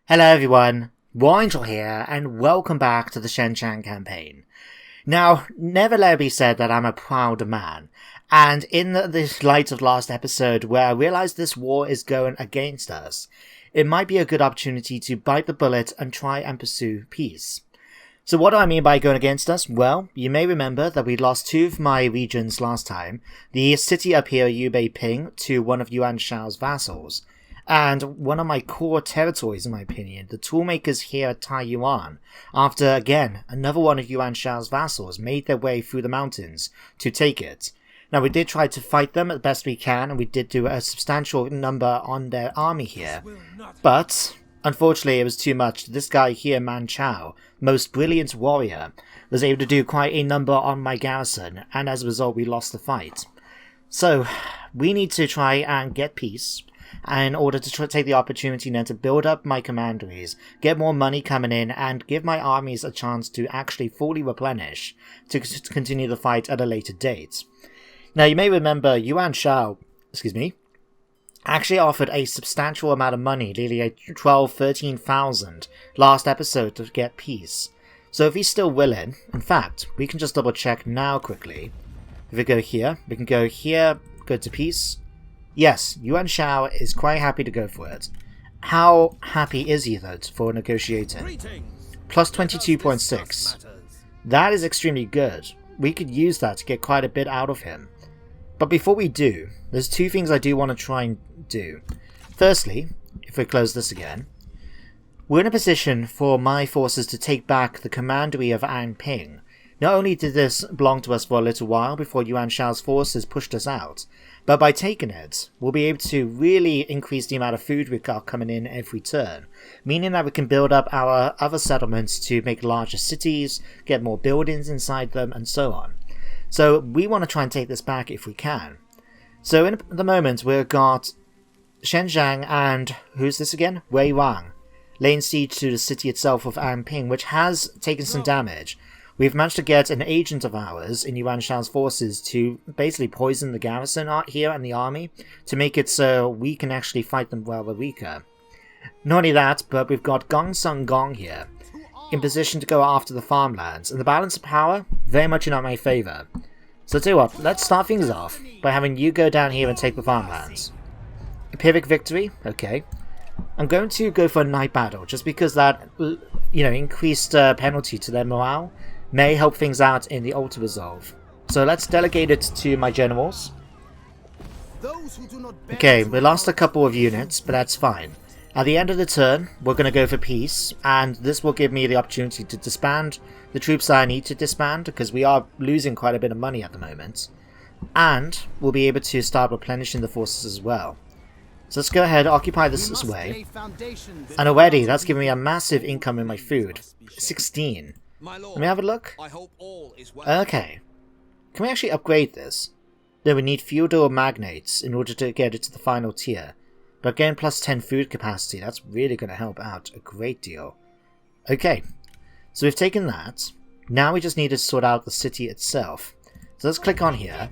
Hello everyone, Warangel here, and welcome back to the Zheng Jiang campaign. Now, never let it be said that I'm a proud man, and in the light of last episode where I realized this war is going against us, it might be a good opportunity to bite the bullet and try and pursue peace. So what do I mean by going against us? Well, you may remember that we lost two of my regions last time, the city up here, Yubei Ping, to one of Yuan Shao's vassals. And one of my core territories, in my opinion, the toolmakers here at Taiyuan, after, again, another one of Yuan Shao's vassals made their way through the mountains to take it. Now, we did try to fight them as best we can, and we did do a substantial number on their army here. But, unfortunately, it was too much. This guy here, Man Chao, most brilliant warrior, was able to do quite a number on my garrison, and as a result, we lost the fight. So, we need to try and get peace, in order to take the opportunity then to build up my commanderies, get more money coming in, and give my armies a chance to actually fully replenish to continue the fight at a later date. Now, you may remember Yuan Shao, actually offered a substantial amount of money, nearly 13,000 last episode to get peace. So if he's still willing, in fact, we can just double check now quickly. If we go here, go to peace. Yes, Yuan Shao is quite happy to go for it. How happy is he though for negotiating? Plus 22.6. That is extremely good. We could use that to get quite a bit out of him. But before we do, there's two things I do want to try and do. Firstly, if we close this again, we're in a position for my forces to take back the commandery of Anping. Not only did this belong to us for a little while before Yuan Shao's forces pushed us out, but by taking it, we'll be able to really increase the amount of food we got coming in every turn, meaning that we can build up our other settlements to make larger cities, get more buildings inside them, and so on. So we want to try and take this back if we can. So in the moment, we've got Zheng Jiang and, who's this again? Wei Wang, laying siege to the city itself of Anping, which has taken some damage. We've managed to get an agent of ours in Yuan Shao's forces to basically poison the garrison here and the army to make it so we can actually fight them while they're weaker. Not only that, but we've got Gong Sung Gong here in position to go after the farmlands, and the balance of power very much in my favour. So tell you what, let's start things off by having you go down here and take the farmlands. Empiric victory? Okay. I'm going to go for a night battle just because that, increased penalty to their morale may help things out in the Altar Resolve. So let's delegate it to my generals. Okay, we lost a couple of units, but that's fine. At the end of the turn, we're going to go for peace, and this will give me the opportunity to disband the troops I need to disband, because we are losing quite a bit of money at the moment. And we'll be able to start replenishing the forces as well. So let's go ahead, occupy this way. And already, that's giving me a massive income in my food. 16. Let me have a look. Okay. Can we actually upgrade this? No, we need feudal magnates in order to get it to the final tier. But getting plus 10 food capacity, that's really going to help out a great deal. Okay. So we've taken that. Now we just need to sort out the city itself. So let's click on here.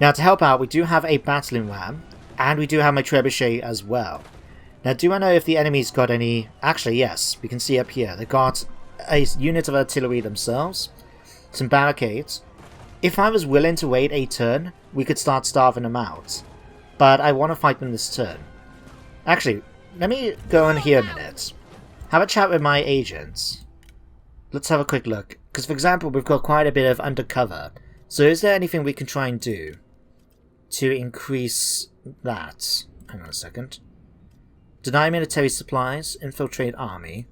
Now to help out, we do have a battling ram. And we do have my trebuchet as well. Now do I know if the enemy's got any... Actually, yes. We can see up here. They've got a unit of artillery themselves, some barricades. If I was willing to wait a turn, we could start starving them out. But I want to fight them this turn. Actually, let me go in here a minute. Have a chat with my agents. Let's have a quick look. Because, for example, we've got quite a bit of undercover. So is there anything we can try and do to increase that? Hang on a second. Deny military supplies, infiltrate army.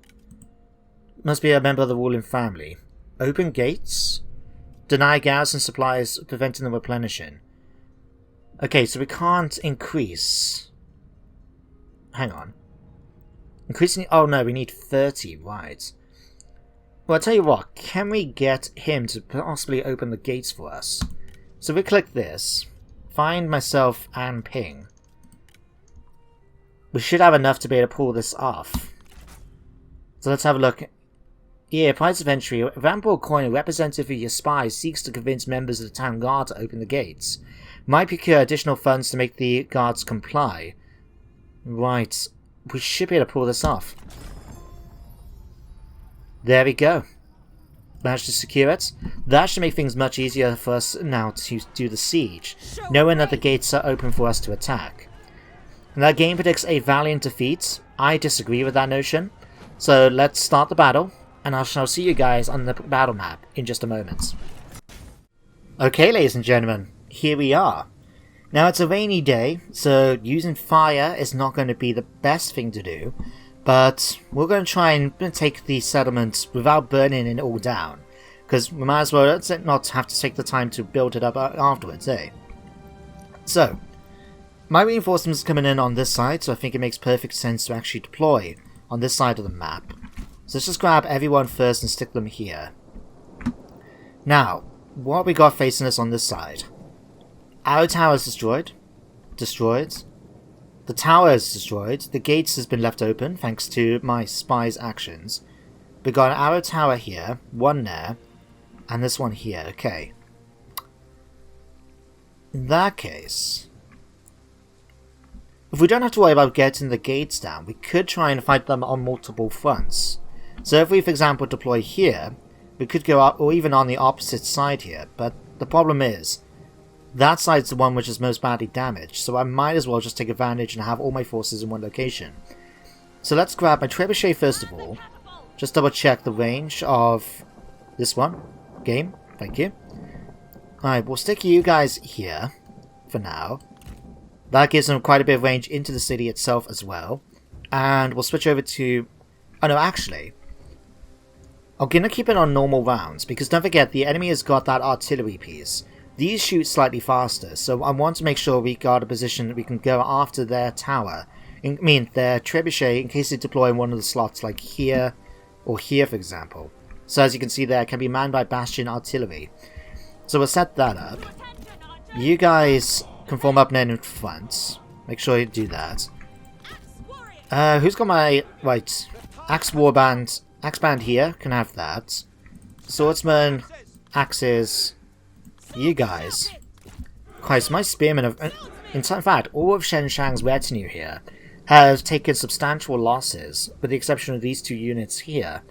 Must be a member of the ruling family. Open gates. Deny garrison supplies, preventing them replenishing. Okay, so we can't increase. Hang on. Increasing... Oh no, we need 30, right. Well, I'll tell you what. Can we get him to possibly open the gates for us? So we click this. Find myself and ping. We should have enough to be able to pull this off. So let's have a look. Yeah, price of entry. Vampire coin, a representative of your spies, seeks to convince members of the town guard to open the gates. Might procure additional funds to make the guards comply. Right. we should be able to pull this off. There we go. Managed to secure it. That should make things much easier for us now to do the siege, knowing that the gates are open for us to attack. And that game predicts a valiant defeat. I disagree with that notion. So let's start the battle, and I shall see you guys on the battle map in just a moment. Okay, ladies and gentlemen, here we are. Now it's a rainy day, so using fire is not going to be the best thing to do. But we're going to try and take the settlement without burning it all down. Because we might as well not have to take the time to build it up afterwards, eh? So, my reinforcements are coming in on this side, so I think it makes perfect sense to actually deploy on this side of the map. So let's just grab everyone first and stick them here. Now, what we got facing us on this side? Our tower is destroyed. The tower is destroyed, the gates has been left open thanks to my spy's actions. We got an arrow tower here, one there, and this one here, okay. In that case, if we don't have to worry about getting the gates down, we could try and fight them on multiple fronts. So if we, for example, deploy here, we could go up, or even on the opposite side here, but the problem is, that side's the one which is most badly damaged, so I might as well just take advantage and have all my forces in one location. So let's grab my trebuchet first of all. Just double check the range of this one. Game, thank you. Alright, we'll stick you guys here for now. That gives them quite a bit of range into the city itself as well. And we'll switch over to... oh no, actually, I'm going to keep it on normal rounds, because don't forget, the enemy has got that artillery piece. These shoot slightly faster, so I want to make sure we got a position that we can go after their tower. Their trebuchet, in case they deploy in one of the slots, like here, or here for example. So as you can see there, it can be manned by Bastion artillery. So we'll set that up. You guys can form up in front. Make sure you do that. Who's got my... right, Axe Warband, Axe Band here, can have that. Swordsman, Axes... you guys. Christ, my spearmen have... in fact, all of Zheng Jiang's retinue here have taken substantial losses, with the exception of these two units here.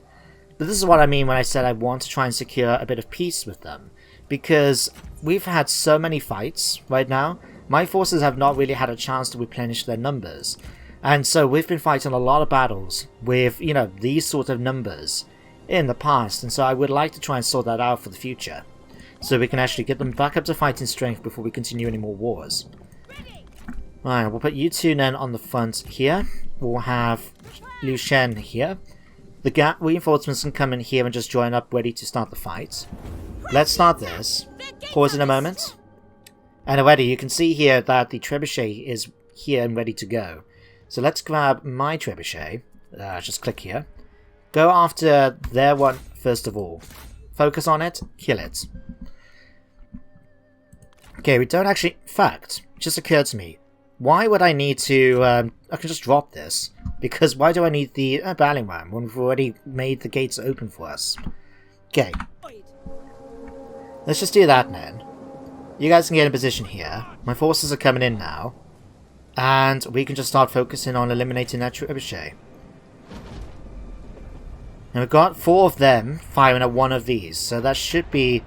But this is what I mean when I said I want to try and secure a bit of peace with them. Because we've had so many fights right now, my forces have not really had a chance to replenish their numbers. And so we've been fighting a lot of battles with, you know, these sort of numbers in the past. And so I would like to try and sort that out for the future, so we can actually get them back up to fighting strength before we continue any more wars. Alright, we'll put you two then on the front here. We'll have Liu Shen here. The gap reinforcements can come in here and just join up, ready to start the fight. Let's start this. Pause in a moment. And already you can see here that the trebuchet is here and ready to go. So let's grab my trebuchet. Just click here. Go after their one first of all. Focus on it, kill it. Okay, we don't actually... in fact, it just occurred to me. Why would I need to... I can just drop this. Because why do I need the battling ram when we've already made the gates open for us? Okay. Let's just do that then. You guys can get in position here. My forces are coming in now. And we can just start focusing on eliminating that trebuchet. And we've got 4 of them firing at one of these. So that should be...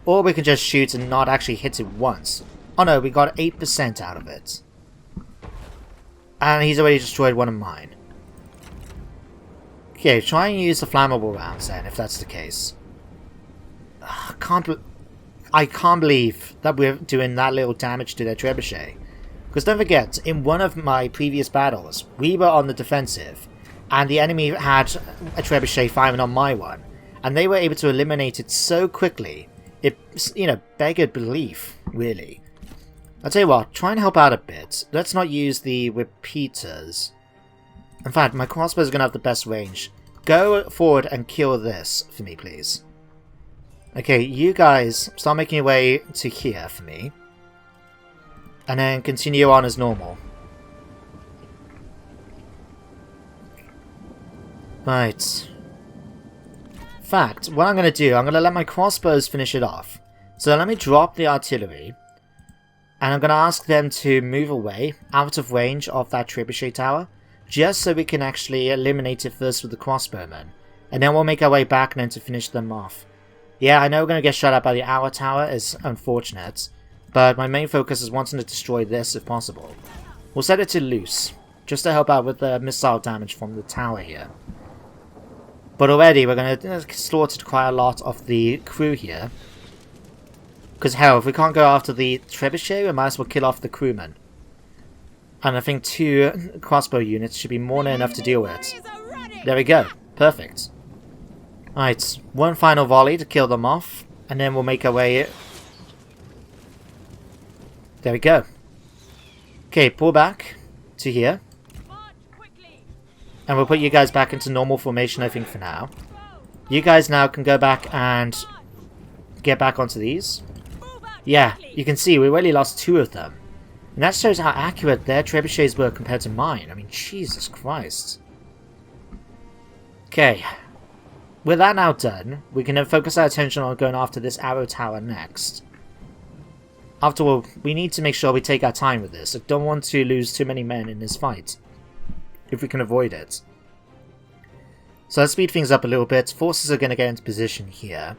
or we can just shoot and not actually hit it once. Oh no, we got 8% out of it. And he's already destroyed one of mine. Okay, try and use the flammable rounds then, if that's the case. I can't believe that we're doing that little damage to their trebuchet. Because don't forget, in one of my previous battles, we were on the defensive, and the enemy had a trebuchet firing on my one, and they were able to eliminate it so quickly. It, you know, beggared belief, really. I'll tell you what, try and help out a bit. Let's not use the repeaters. In fact, my crossbow is going to have the best range. Go forward and kill this for me, please. Okay, you guys start making your way to here for me. And then continue on as normal. Right. In fact, what I'm going to do, I'm going to let my crossbows finish it off. So let me drop the artillery. And I'm going to ask them to move away, out of range of that trebuchet tower. just so we can actually eliminate it first with the crossbowmen. And then we'll make our way back and then to finish them off. Yeah, I know we're going to get shot at by the Hour Tower, it's unfortunate. But my main focus is wanting to destroy this if possible. We'll set it to loose, just to help out with the missile damage from the tower here. But already we're going to slaughter quite a lot of the crew here. Because hell, if we can't go after the trebuchet, we might as well kill off the crewmen. And I think 2 crossbow units should be more than enough to deal with. There we go. Perfect. Alright, 1 final volley to kill them off. And then we'll make our way... There we go. Okay, pull back to here. And we'll put you guys back into normal formation, I think, for now. You guys now can go back and get back onto these. Yeah, you can see we really lost 2 of them. And that shows how accurate their trebuchets were compared to mine. I mean, Jesus Christ. Okay. With that now done, we can then focus our attention on going after this arrow tower next. After all, we need to make sure we take our time with this. I don't want to lose too many men in this fight, if we can avoid it. So let's speed things up a little bit. Forces are going to get into position here.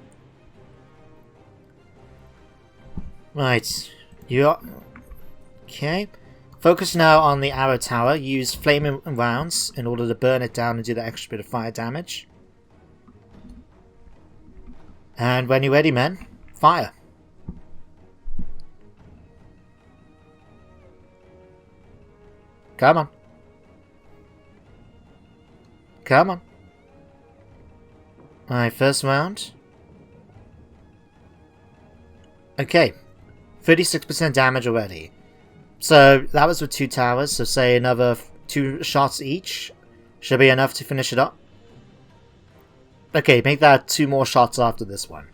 Right, you're... Okay. Focus now on the arrow tower. Use flaming rounds in order to burn it down and do the extra bit of fire damage. And when you're ready, men, fire. Come on. Come on. Alright, first round. Okay. 36% damage already. So, that was with 2 towers, so say another 2 shots each. Should be enough to finish it up. Okay, make that 2 more shots after this one.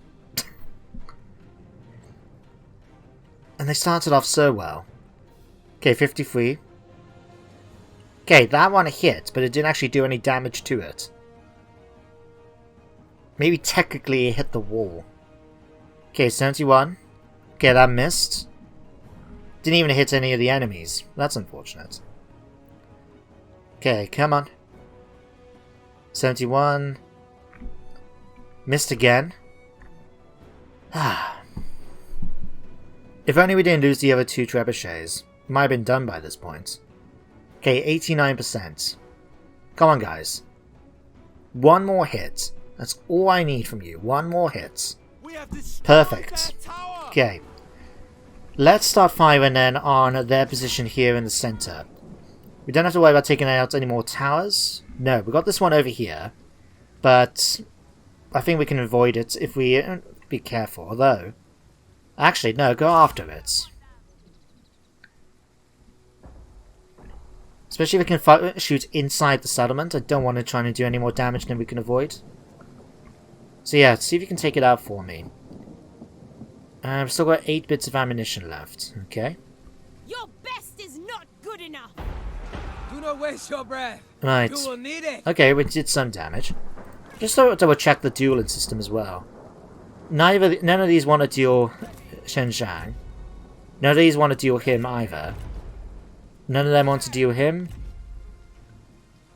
And they started off so well. Okay, 53. Okay, that one hit, but it didn't actually do any damage to it. Maybe technically it hit the wall. Okay, 71. Okay, that missed. Didn't even hit any of the enemies. That's unfortunate. Okay, come on. 71. Missed again. If only we didn't lose the other 2 trebuchets. Might have been done by this point. Okay, 89%. Come on, guys. 1 more hit. That's all I need from you. 1 more hit. Perfect. Okay. Let's start firing then on their position here in the center. We don't have to worry about taking out any more towers. No, we got this one over here. But I think we can avoid it if we be careful. Although, actually, no, go after it. Especially if we can shoot inside the settlement. I don't want to try and do any more damage than we can avoid. So yeah, see if you can take it out for me. I've still got 8 bits of ammunition left. Okay. Your best is not good enough. Do not waste your breath. Right. You will need it. Okay, we did some damage. Just double check the dueling system as well. None of these want to duel Zheng Jiang. None of these want to duel him either. None of them want to duel him.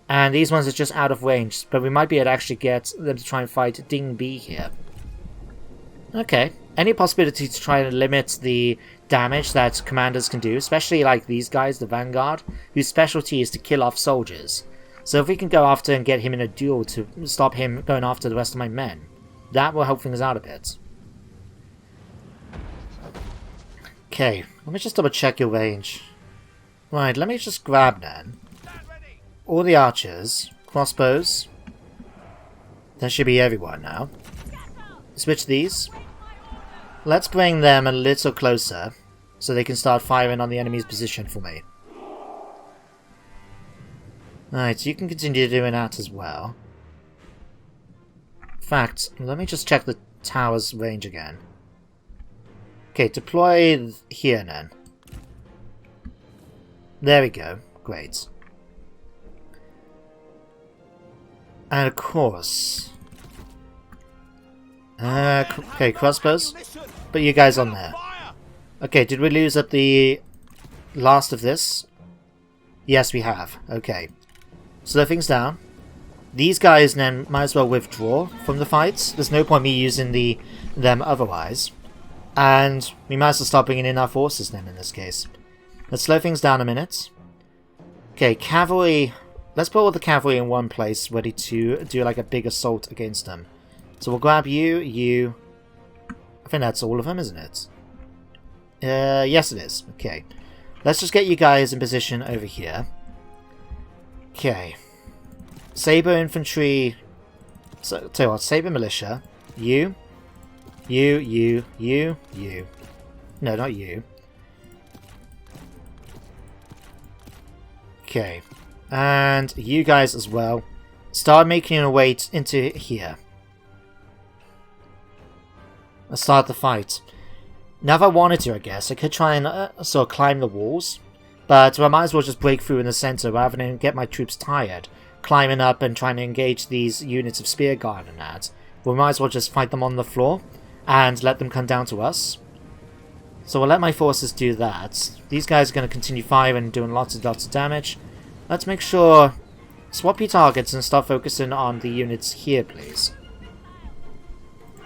And these ones are just out of range, but we might be able to actually get them to try and fight Ding B here. Okay. Any possibility to try and limit the damage that commanders can do, especially like these guys, the Vanguard, whose specialty is to kill off soldiers. So if we can go after and get him in a duel to stop him going after the rest of my men, that will help things out a bit. Okay, let me just double check your range. Right, let me just grab then all the archers, crossbows. That should be everyone now. Switch these. Let's bring them a little closer so they can start firing on the enemy's position for me. Alright, so you can continue doing that as well. In fact, let me just check the tower's range again. Okay, deploy here then. There we go. Great. And of course... okay, crossbows. Put you guys on there. Okay, did we lose up the last of this? Yes, we have. Okay. slow things down. These guys then might as well withdraw from the fights. There's no point me using them otherwise. And we might as well start bringing in our forces then in this case. Let's slow things down a minute. Okay, cavalry. Let's put all the cavalry in one place, ready to do like a big assault against them. So we'll grab you. I think that's all of them, isn't it? Yes it is. Okay. Let's just get you guys in position over here. Okay. Saber infantry. So, tell you what, Saber militia. You. No, not you. Okay. And you guys as well. Start making your way into here. Let's start the fight. Now if I wanted to, I guess, I could try and sort of climb the walls. But I might as well just break through in the center rather than get my troops tired climbing up and trying to engage these units of spear guard and that. We might as well just fight them on the floor and let them come down to us. So we'll let my forces do that. These guys are going to continue firing and doing lots of damage. Let's make sure... Swap your targets and start focusing on the units here, please.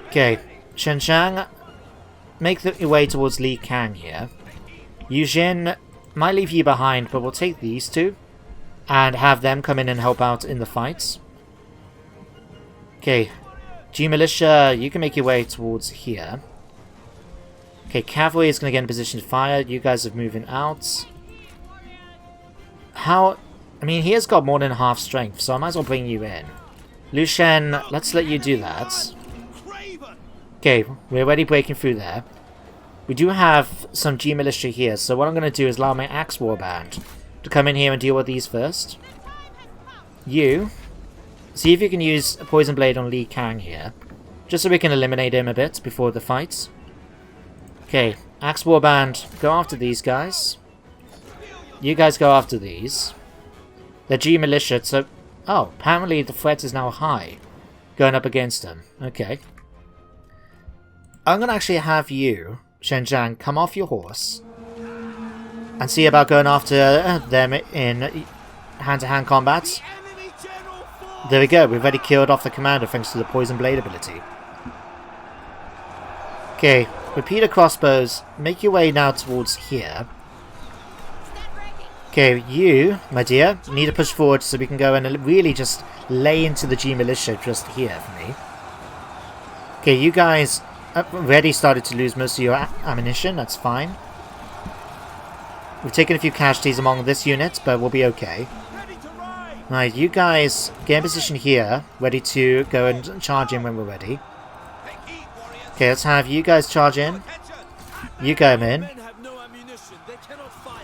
Okay, Zheng Jiang, make your way towards Li Kang here. Yu Jin might leave you behind, but we'll take these two and have them come in and help out in the fights. Okay, G Militia, you can make your way towards here. Okay, Cavalry is going to get in position to fire. You guys are moving out. How... I mean, he has got more than half strength, so I might as well bring you in. Lu Shen, let's let you do that. Okay, we're already breaking through there. We do have some G Militia here, so what I'm going to do is allow my Axe Warband to come in here and deal with these first. You, see if you can use a Poison Blade on Li Kang here, just so we can eliminate him a bit before the fights. Okay, Axe Warband, go after these guys. You guys go after these. They're G Militia, so... Oh, apparently the threat is now high. Going up against them. Okay. I'm going to actually have you, Zheng Jiang, come off your horse. And see about going after them in hand-to-hand combat. There we go, we've already killed off the commander thanks to the Poison Blade ability. Okay, repeater crossbows, make your way now towards here. Okay, you, my dear, need to push forward so we can go and really just lay into the G Militia just here for me. Okay, you guys have already started to lose most of your ammunition, that's fine. We've taken a few casualties among this unit, but we'll be okay. Right, you guys get in position here, ready to go and charge in when we're ready. Okay, let's have you guys charge in. You come in.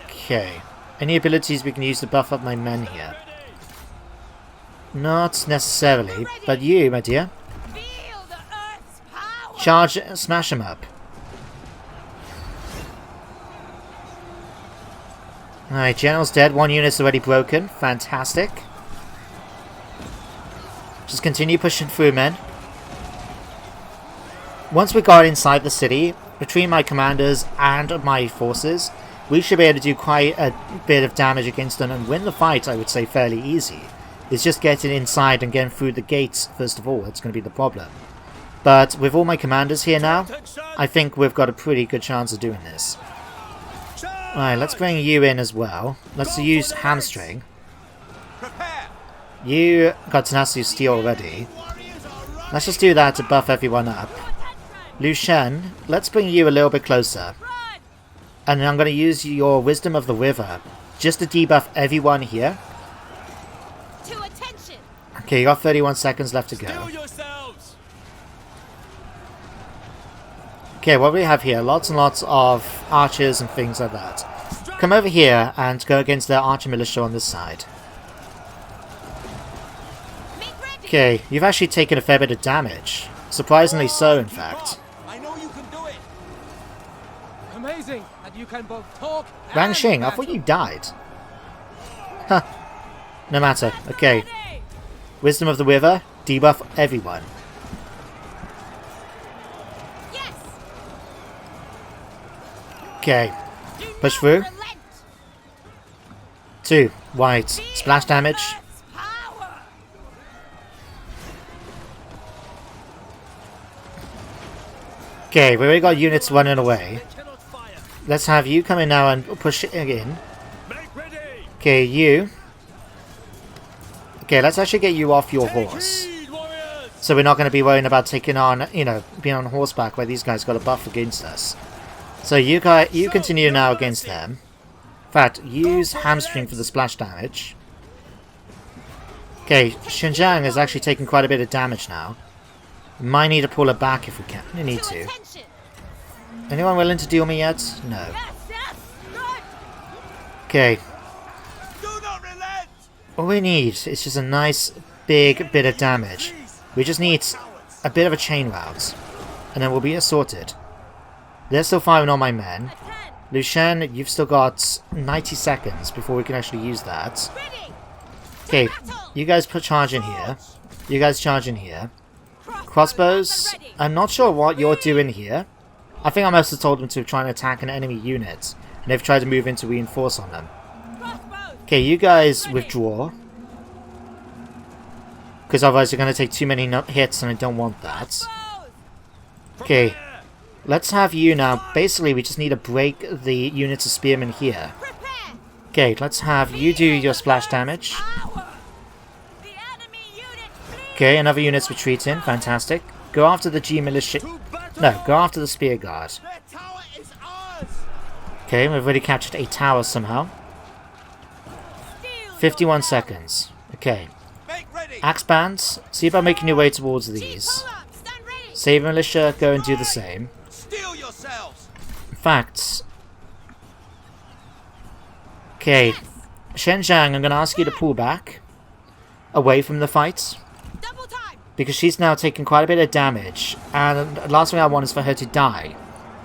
Okay. Any abilities we can use to buff up my men here? Not necessarily, but you, my dear. Charge, smash him up. Alright, General's dead. One unit's already broken. Fantastic. Just continue pushing through, men. Once we got inside the city, between my commanders and my forces, we should be able to do quite a bit of damage against them and win the fight, I would say, fairly easy. It's just getting inside and getting through the gates, first of all, that's going to be the problem. But with all my commanders here now, I think we've got a pretty good chance of doing this. Alright, let's bring you in as well. Let's use Hamstring. You got Tenacity of Steel already. Let's just do that to buff everyone up. Lu Shen, let's bring you a little bit closer. And I'm going to use your Wisdom of the River just to debuff everyone here. Okay, you got 31 seconds left to go. Okay, what we have here, lots and lots of archers and things like that. Come over here and go against their archer militia on this side. Okay, you've actually taken a fair bit of damage. Surprisingly so, in fact. Amazing that you can both talk. Wang Xing, I thought you died. Huh. No matter. Okay. Wisdom of the River, debuff everyone. Okay. Push through. 2. White. Splash damage. Okay, we already got units running away. Let's have you come in now and push it in. Okay, you. Okay, let's actually get you off your horse. So we're not going to be worrying about taking on, you know, being on horseback where these guys got a buff against us. So you continue now against them. In fact, use hamstring for the splash damage. Okay, Zheng Jiang is actually taking quite a bit of damage now. We might need to pull her back if we can. We need to. Anyone willing to deal me yet? No. Okay. All we need is just a nice big bit of damage. We just need a bit of a chain route. And then we'll be sorted. They're still firing on my men. Lu Shen, you've still got 90 seconds before we can actually use that. Okay, you guys put charge in here. You guys charge in here. Crossbows, I'm not sure what you're doing here. I think I must have told them to try and attack an enemy unit. And they've tried to move in to reinforce on them. Okay, you guys withdraw. Because otherwise you're going to take too many hits and I don't want that. Okay, let's have you now. Basically, we just need to break the units of spearmen here. Okay, let's have you do your splash damage. Okay, another unit's retreating. Fantastic. Go after the G militia. No, go after the spear guard. Okay, we've already captured a tower somehow. 51 seconds. Okay. Axe bands, see about making your way towards these. Save militia, go and do the same. In fact... Okay. Zheng Jiang, I'm going to ask you to pull back. Away from the fight. Because she's now taking quite a bit of damage. And the last thing I want is for her to die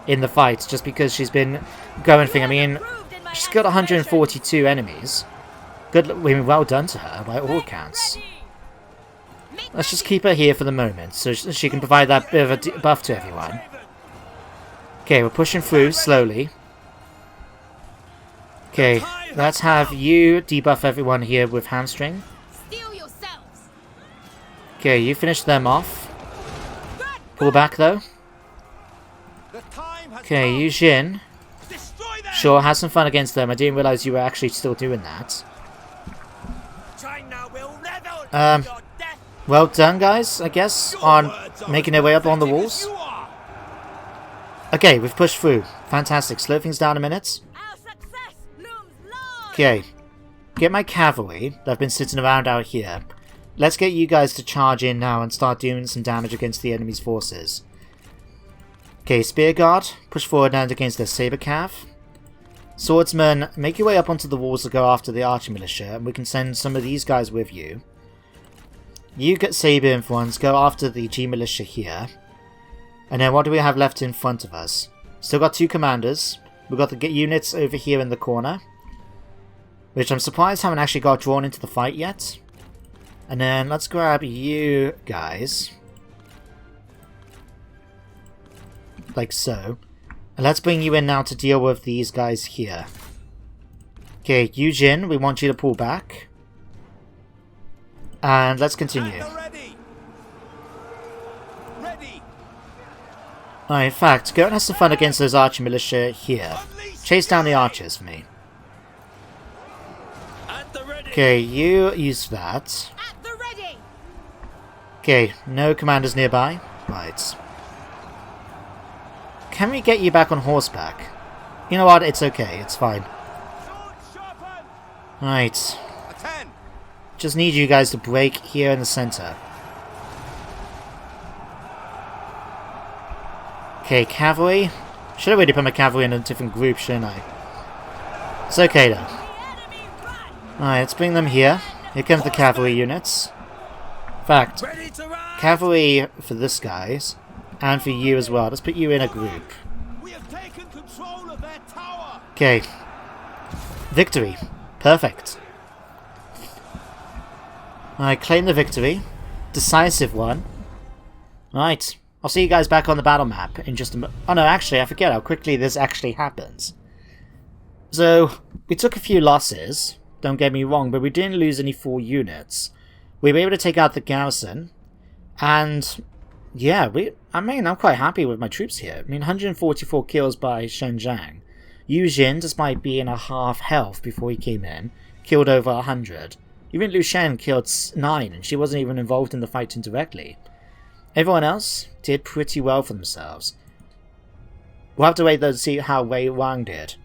in the fight. Just because she's been going thing. I mean, she's got 142 enemies. Good, I mean, well done to her by all accounts. Let's just keep her here for the moment, so she can provide that bit of a buff to everyone. Okay, we're pushing through slowly. Okay, let's have you debuff everyone here with hamstring. Okay, you finish them off. Pull back though. Okay, you Jin. Sure, have some fun against them. I didn't realize you were actually still doing that. Well done, guys, I guess, on making their way up on the walls. Okay, we've pushed through. Fantastic. Slow things down a minute. Okay. Get my cavalry that have been sitting around out here. Let's get you guys to charge in now and start doing some damage against the enemy's forces. Okay, Spear Guard, push forward and against their Saber Cav. Swordsman, make your way up onto the walls to go after the Archer Militia, and we can send some of these guys with you. You get Saber Influence, go after the G Militia here. And then what do we have left in front of us? Still got two commanders. We've got the units over here in the corner. Which I'm surprised haven't actually got drawn into the fight yet. And then let's grab you guys. Like so. And let's bring you in now to deal with these guys here. Okay, Yujin, we want you to pull back. And let's continue. In fact, go and have some fun against those Archer Militia here. Chase down the archers for me. Okay, you use that. Okay, no commanders nearby. Right. Can we get you back on horseback? You know what? It's okay. It's fine. Right. Just need you guys to break here in the center. Okay, cavalry. Should have really put my cavalry in a different group, shouldn't I? It's okay though. Alright, let's bring them here. Here comes the cavalry units. In fact, cavalry for this guys, and for you as well. Let's put you in a group. Okay. Victory. Perfect. Alright, claim the victory. Decisive one. Right. I'll see you guys back on the battle map in just a moment. Oh no, actually, I forget how quickly this actually happens. So, we took a few losses, don't get me wrong, but we didn't lose any full units. We were able to take out the garrison, and Yeah, I'm quite happy with my troops here. I mean, 144 kills by Zheng Jiang. Yu Jin, despite being a half health before he came in, killed over 100. Even Lu Shen killed 9, and she wasn't even involved in the fight indirectly. Everyone else did pretty well for themselves. We'll have to wait though to see how Wei Wang did.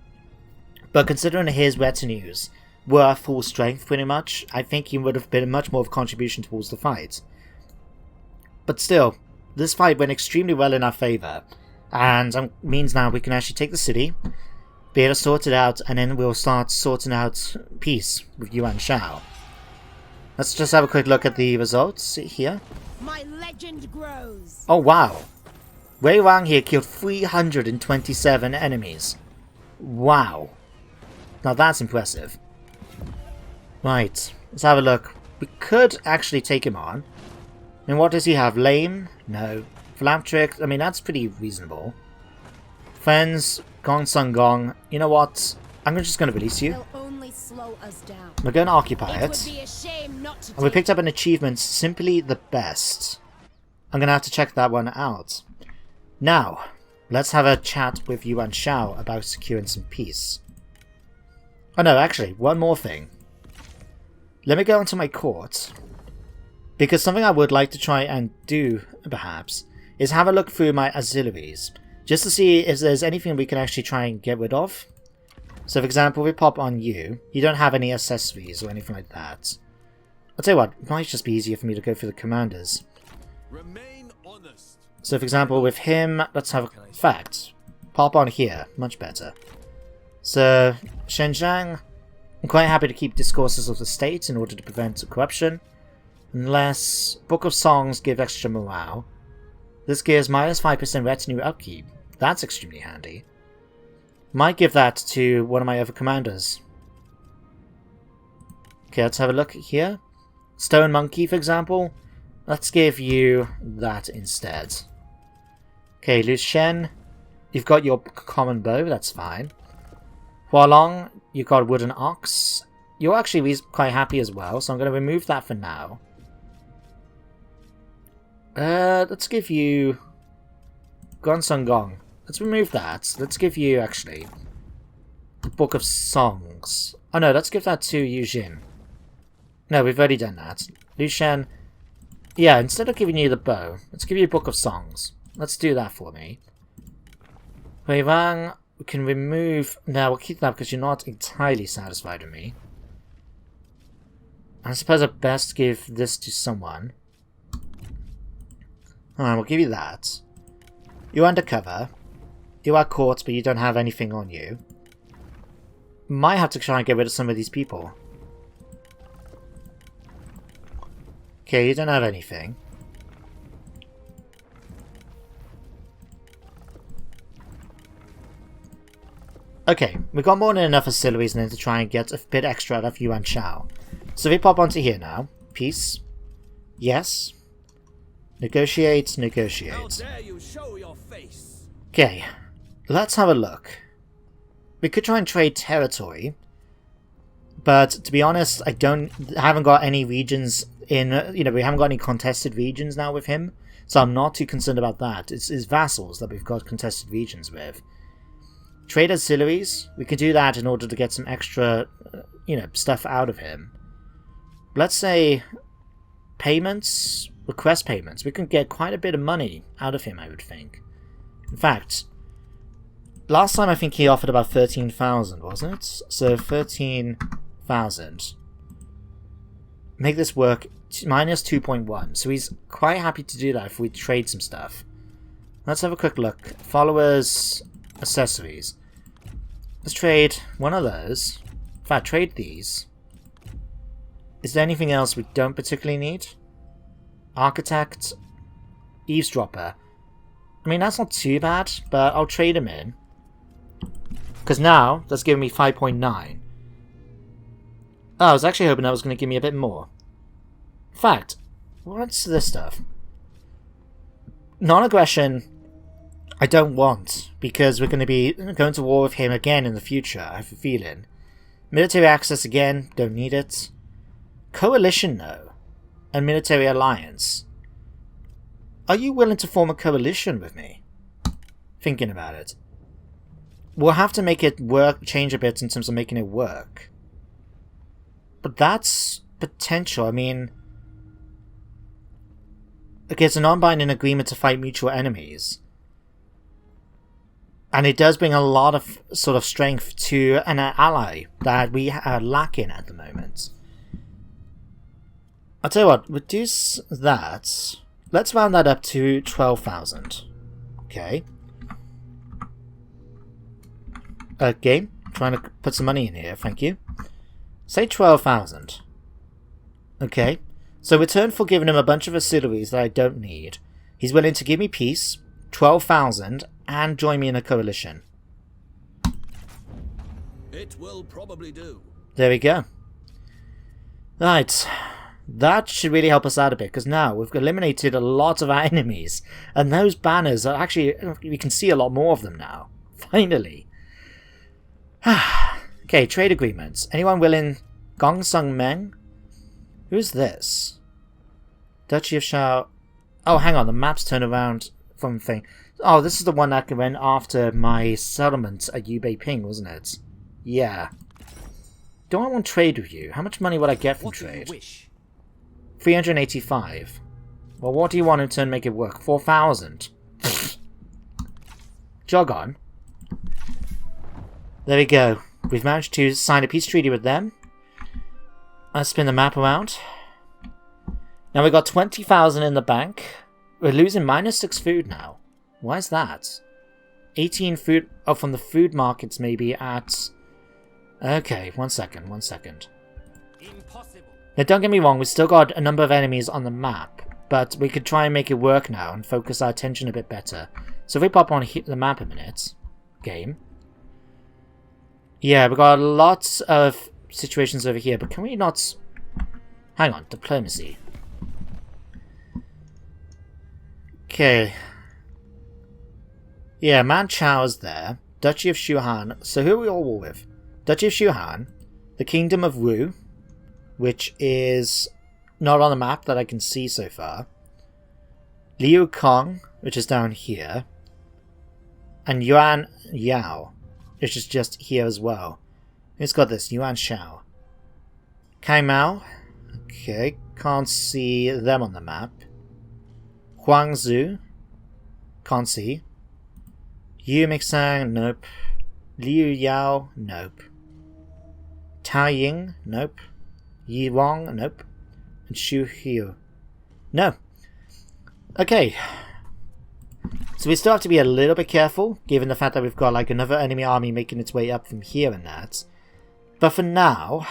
But considering his retinues were full strength pretty much, I think he would have been much more of a contribution towards the fight. But still, this fight went extremely well in our favour, and means now we can actually take the city, be able to sort it out, and then we'll start sorting out peace with Yuan Shao. Let's just have a quick look at the results here. My legend grows. Oh wow! Wei Wang here killed 327 enemies. Wow. Now that's impressive. Right, let's have a look. We could actually take him on. And what does he have? Lame? No. Philanthropic? I mean, that's pretty reasonable. Friends, Gong Sun Gong. You know what? I'm just going to release you. They'll only slow us down. We're going to occupy It it. would be a shame not to And we picked up an achievement, Simply the Best. I'm going to have to check that one out. Now, let's have a chat with Yuan Shao about securing some peace. Oh no, actually, one more thing. Let me go into my court. Because something I would like to try and do, perhaps, is have a look through my auxiliaries. Just to see if there's anything we can actually try and get rid of. So for example, if we pop on you, you don't have any accessories or anything like that. I'll tell you what, it might just be easier for me to go through the commanders. Remain honest. So for example, with him, let's have a fact. Pop on here, much better. So, Zheng Jiang, I'm quite happy to keep discourses of the state in order to prevent corruption. Unless Book of Songs give extra morale. This gives minus 5% retinue upkeep. That's extremely handy. Might give that to one of my other commanders. Okay, let's have a look here. Stone Monkey, for example. Let's give you that instead. Okay, Lu Shen, you've got your common bow, that's fine. Hualong, you've got wooden ox. You're actually quite happy as well, so I'm going to remove that for now. Let's give you Gong Sun Gong. Let's remove that. Let's give you, actually, the Book of Songs. Oh no, let's give that to Yu Jin. No, we've already done that. Lu Shen, yeah, instead of giving you the bow, let's give you a Book of Songs. Let's do that for me. Wei Wang, we can remove... No, we'll keep that because you're not entirely satisfied with me. I suppose I'd best give this to someone. Alright, we'll give you that. You're undercover. You are caught, but you don't have anything on you. Might have to try and get rid of some of these people. Okay, you don't have anything. Okay, we've got more than enough auxiliaries in to try and get a bit extra out of Yuan Shao. So we pop onto here now. Peace. Yes. Negotiate, negotiate. How dare you show your face? Okay, let's have a look. We could try and trade territory, but to be honest, I haven't got any regions in, we haven't got any contested regions now with him, so I'm not too concerned about that. It's his vassals that we've got contested regions with. Trade auxiliaries, we can do that in order to get some extra, stuff out of him. Let's say payments, request payments. We can get quite a bit of money out of him, I would think. In fact, last time I think he offered about 13,000, wasn't it? So 13,000. Make this work, minus 2.1. So he's quite happy to do that if we trade some stuff. Let's have a quick look. Followers, accessories. Let's trade one of those. In fact, trade these. Is there anything else we don't particularly need? Architect, eavesdropper. I mean, that's not too bad, but I'll trade him in. Because now, that's giving me 5.9. Oh, I was actually hoping that was going to give me a bit more. In fact, what's this stuff? Non-aggression, I don't want, because we're going to be going to war with him again in the future, I have a feeling. Military access again, don't need it. Coalition, though. And military alliance. Are you willing to form a coalition with me? Thinking about it. We'll have to make it work, change a bit in terms of making it work. But that's potential. I mean... Okay, it's a non-binding agreement to fight mutual enemies. And it does bring a lot of sort of strength to an ally that we are lacking at the moment. I'll tell you what, reduce that. Let's round that up to 12,000. Okay. Game, trying to put some money in here, thank you. Say 12,000. Okay. So return for giving him a bunch of auxiliaries that I don't need. He's willing to give me peace, 12,000, and join me in a coalition. It will probably do. There we go. Right. That should really help us out a bit, because now we've eliminated a lot of our enemies. And those banners are actually... we can see a lot more of them now. Finally. Okay, trade agreements. Anyone willing? Gongsung Meng? Who's this? Duchy of Shao... Oh, hang on, the map's turned around from thing. Oh, this is the one that went after my settlement at Yubei Ping, wasn't it? Yeah. Do I want trade with you? How much money would I get from trade? 385. Well, what do you want in turn to make it work? 4,000. Jog on. There we go. We've managed to sign a peace treaty with them. Let's spin the map around. Now we've got 20,000 in the bank. We're losing -6 food now. Why is that? 18 food... Oh, from the food markets maybe at... Okay, one second. Impossible. Now don't get me wrong, we've still got a number of enemies on the map. But we could try and make it work now and focus our attention a bit better. So if we pop on the map a minute... Game. Yeah, we've got lots of situations over here, but can we not... Hang on, diplomacy. Okay. Yeah, Man Chao's there. Duchy of Shuhan. So who are we all war with? Duchy of Shuhan. The Kingdom of Wu. Which is not on the map that I can see so far. Liu Kong, which is down here. And Yuan Yao, which is just here as well. Who's got this? Yuan Shao. Kai Mao. Okay, can't see them on the map. Huangzhou. Can't see. Yu Mixang. Nope. Liu Yao. Nope. Taiying. Nope. Yi Wang. Nope. And Shu Hiu. No. Okay. So we still have to be a little bit careful, given the fact that we've got like another enemy army making its way up from here and that. But for now,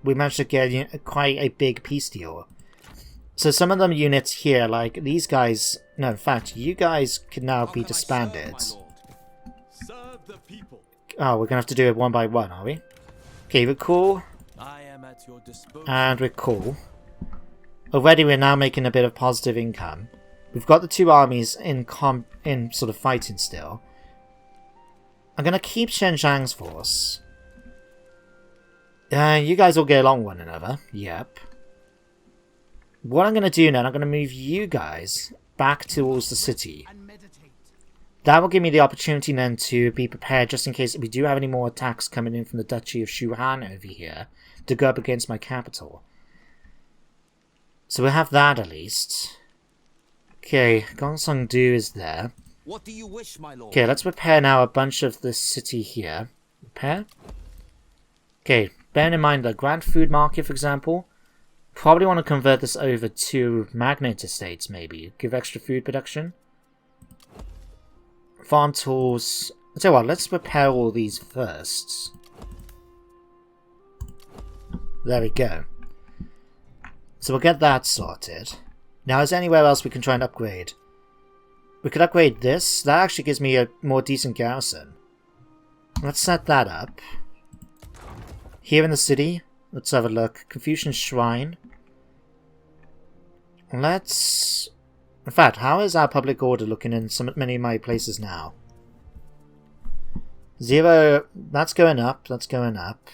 we managed to get quite a big peace deal. So some of them units here, like these guys... No, in fact, you guys can now be disbanded. Serve the people. Oh, we're going to have to do it one by one, are we? Okay, we're cool. I am at your disposal. And we're cool. Already we're now making a bit of positive income. We've got the two armies in sort of fighting still. I'm going to keep Zheng Jiang's force. You guys all get along with one another. Yep. What I'm going to do now, I'm going to move you guys back towards the city. That will give me the opportunity then to be prepared just in case we do have any more attacks coming in from the Duchy of Shuhan over here to go up against my capital. So we'll have that at least. Okay, Gongsung Du is there. What do you wish, my lord? Okay, let's repair now a bunch of this city here. Repair? Okay, bearing in mind the Grand Food Market, for example. Probably want to convert this over to Magnate Estates, maybe. Give extra food production. Farm tools. I'll tell you what, let's repair all these first. There we go. So we'll get that sorted. Now, is there anywhere else we can try and upgrade? We could upgrade this. That actually gives me a more decent garrison. Let's set that up. Here in the city, let's have a look. Confucian Shrine. Let's... In fact, how is our public order looking in many of my places now? 0, that's going up, that's going up.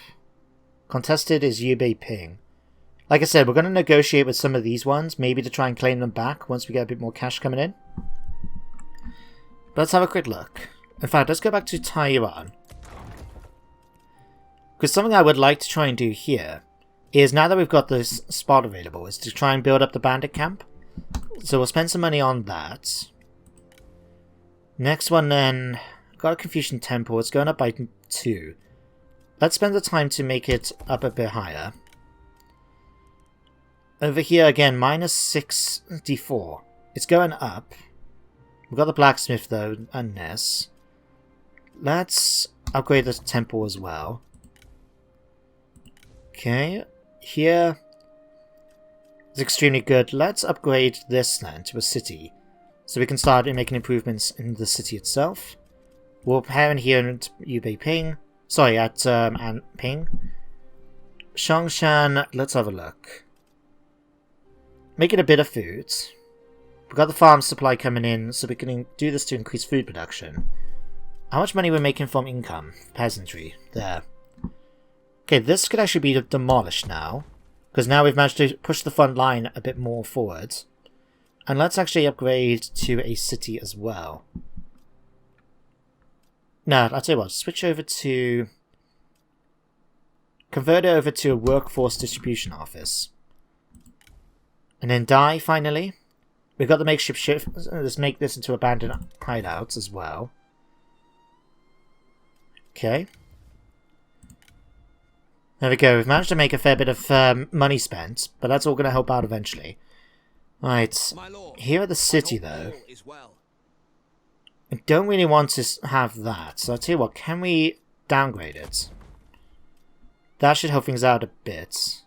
Contested is Yubei Ping. Like I said, we're going to negotiate with some of these ones, maybe to try and claim them back once we get a bit more cash coming in. But let's have a quick look. In fact, let's go back to Taiwan. Because something I would like to try and do here is, now that we've got this spot available, is to try and build up the bandit camp. So we'll spend some money on that. Next one then, got a Confucian temple. It's going up by 2. Let's spend the time to make it up a bit higher. Over here again, minus 64. It's going up. We've got the blacksmith though, and Ness. Let's upgrade the temple as well. Okay, here is extremely good. Let's upgrade this then to a city, so we can start making improvements in the city itself. We'll pair in here at Yubei Ping. Sorry, at Ping. Shongshan, let's have a look. Making a bit of food. We've got the farm supply coming in, so we can do this to increase food production. How much money we're making from income? Peasantry. There. Okay, this could actually be demolished now, because now we've managed to push the front line a bit more forward. And let's actually upgrade to a city as well. No, I'll tell you what, switch over to... Convert it over to a workforce distribution office. And then die, finally. We've got the makeshift shift. Let's make this into abandoned hideouts as well. Okay. There we go. We've managed to make a fair bit of money spent, but that's all going to help out eventually. Right. Here at the city, though, I don't really want to have that. So I'll tell you what, can we downgrade it? That should help things out a bit.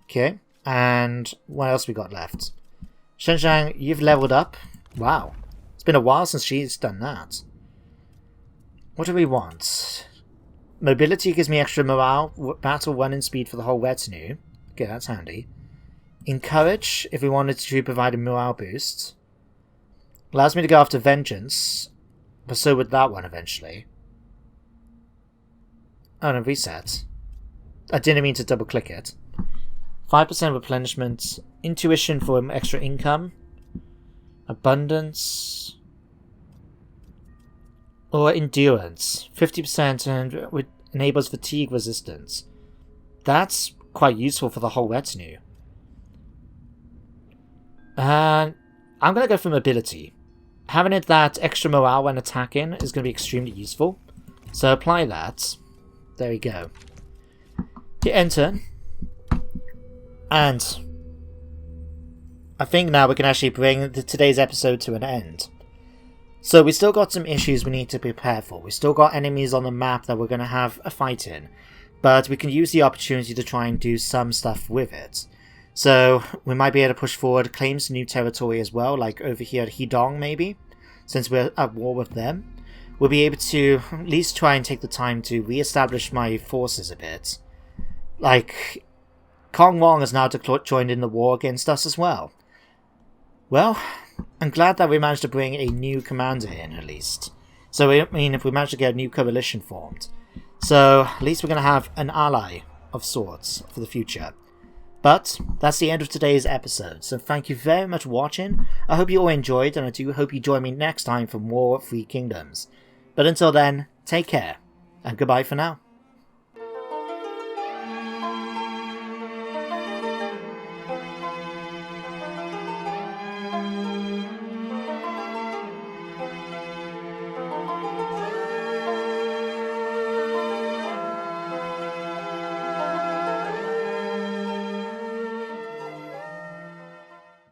Okay. And what else we got left? Zheng Jiang, you've leveled up. Wow. It's been a while since she's done that. What do we want? Mobility gives me extra morale. Battle 1 in speed for the whole retinue. Okay, that's handy. Encourage, if we wanted to provide a morale boost. Allows me to go after vengeance. But so would that one eventually. Oh no, reset. I didn't mean to double click it. 5% replenishment, intuition for extra income, abundance, or endurance, 50%, and enables fatigue resistance. That's quite useful for the whole retinue. And I'm going to go for mobility. Having it that extra morale when attacking is going to be extremely useful. So apply that. There we go. Hit enter. And I think now we can actually bring today's episode to an end. So we still got some issues we need to prepare for. We still got enemies on the map that we're going to have a fight in. But we can use the opportunity to try and do some stuff with it. So we might be able to push forward claims to new territory as well, like over here at Hedong maybe, since we're at war with them. We'll be able to at least try and take the time to re-establish my forces a bit. Like... Kong Wong has now joined in the war against us as well. Well, I'm glad that we managed to bring a new commander in, at least. So, I mean, if we managed to get a new coalition formed. So, at least we're going to have an ally of sorts for the future. But, that's the end of today's episode. So, thank you very much for watching. I hope you all enjoyed, and I do hope you join me next time for more Three Kingdoms. But until then, take care, and goodbye for now.